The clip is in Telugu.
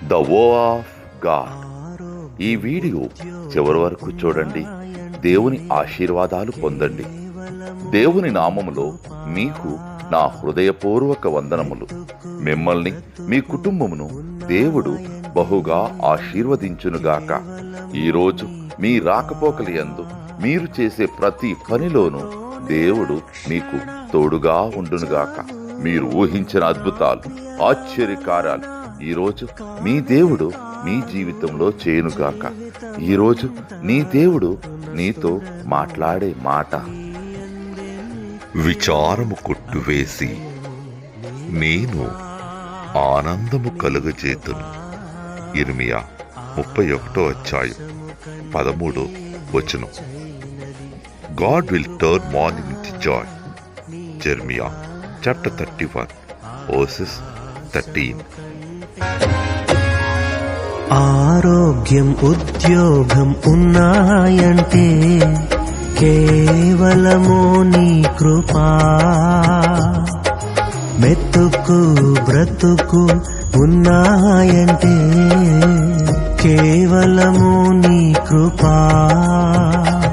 ద వో ఆఫ్ గాడ్. ఈ వీడియో చివరి వరకు చూడండి. దేవుని ఆశీర్వాదాలు పొందండి. దేవుని నామములో మీకు నా హృదయపూర్వక వందనములు. మిమ్మల్ని మీ కుటుంబమును దేవుడు బహుగా ఆశీర్వదించునుగాక. ఈరోజు మీ రాకపోకలయందు మీరు చేసే ప్రతి పనిలోనూ దేవుడు మీకు తోడుగా ఉండునుగాక. మీరు ఊహించిన అద్భుతాలు, ఆశ్చర్యకార్యాలు ఈరోజు మీ దేవుడు మీ జీవితంలో చేయునుగాక. ఈరోజు నీ దేవుడు నీతో మాట్లాడే మాట. విచారము కొట్టువేసి నేను ఆనందము కలుగజేతును. ఇర్మియా 31:13. God will turn mourning into joy. Jeremiah chapter 31 verses 13. ఆరోగ్యం, ఉద్యోగం ఉన్నాయంటే కేవలము నీ కృపా. మెతుకు బ్రతుకు ఉన్నాయంటే కేవలము నీ కృపా.